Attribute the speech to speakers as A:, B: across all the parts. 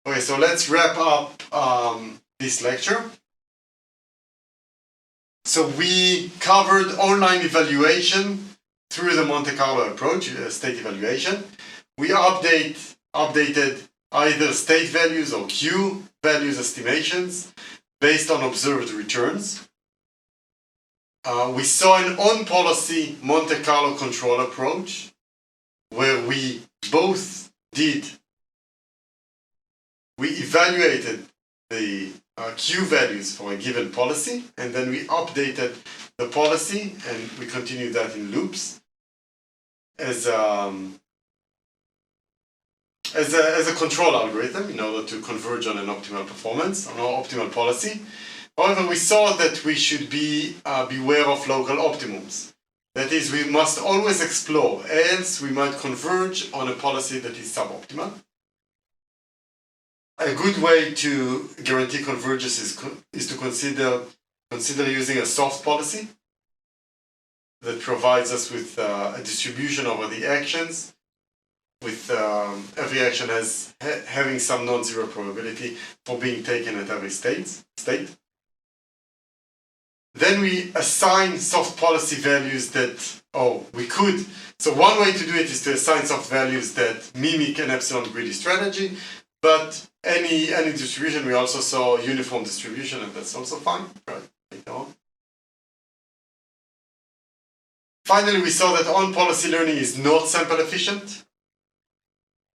A: Okay, so let's wrap up this lecture. So we covered online evaluation through the Monte Carlo approach, state evaluation. We updated either state values or Q values estimations based on observed returns. We saw an on-policy Monte Carlo control approach where we evaluated the Q values for a given policy, and then we updated the policy, and we continued that in loops as a control algorithm in order to converge on an optimal performance, on our optimal policy. However, we saw that we should be beware of local optimums. That is, we must always explore, else we might converge on a policy that is suboptimal. A good way to guarantee convergence is to consider using a soft policy that provides us with a distribution over the actions, with every action having some non-zero probability for being taken at every state. Then we assign soft policy values that, so one way to do it is to assign soft values that mimic an epsilon greedy strategy, but any distribution, we also saw uniform distribution, and that's also fine, right? Finally, we saw that on-policy learning is not sample efficient,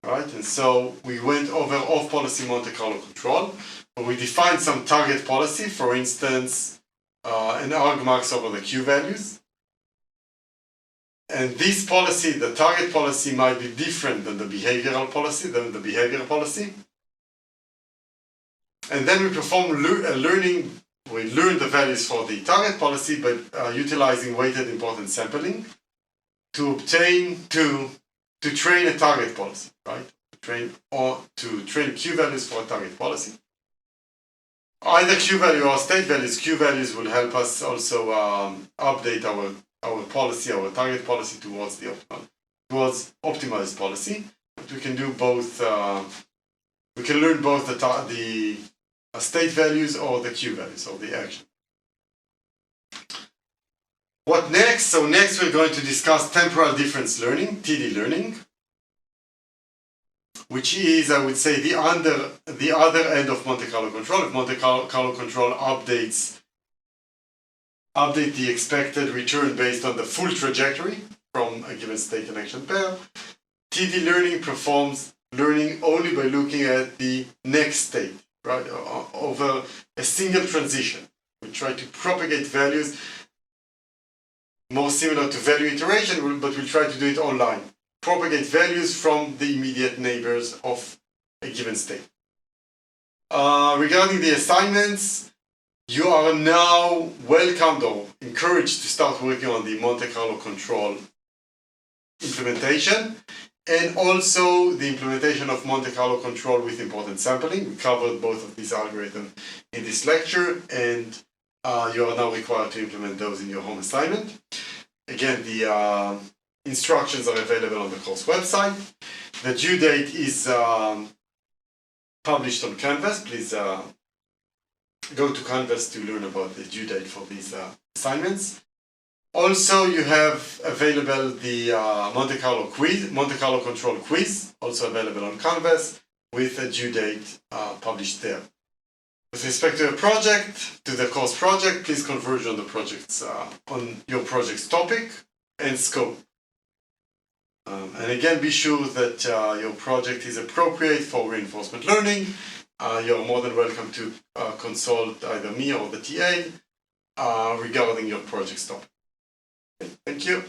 A: right? And so we went over off-policy Monte Carlo control, where we defined some target policy, for instance, an argmax over the Q values. And this policy, the target policy, might be different than the behavioral policy, And then we perform learning. We learn the values for the target policy, but utilizing weighted importance sampling to train a target policy, right? To train Q values for a target policy. Either Q value or state values. Q values will help us also update our policy, our target policy towards optimized policy. But we can do both. We can learn both the state values or the Q values or the action. What next? So next we're going to discuss temporal difference learning, TD learning, which is, I would say, the other end of Monte Carlo control. If Monte Carlo control update the expected return based on the full trajectory from a given state and action pair, TD learning performs learning only by looking at the next state, right, over a single transition. We try to propagate values more similar to value iteration, but we'll try to do it online. Propagate values from the immediate neighbors of a given state. Regarding the assignments, you are now welcomed or encouraged to start working on the Monte Carlo control implementation, and also the implementation of Monte Carlo control with importance sampling. We covered both of these algorithms in this lecture, and you are now required to implement those in your home assignment. Again, the instructions are available on the course website. The due date is published on Canvas. Please go to Canvas to learn about the due date for these assignments. Also, you have available the Monte Carlo control quiz, also available on Canvas, with a due date published there. With respect to the course project, please converge on the projects, on your project's topic and scope. And again, be sure that your project is appropriate for reinforcement learning. You're more than welcome to consult either me or the TA regarding your project's topic. Thank you.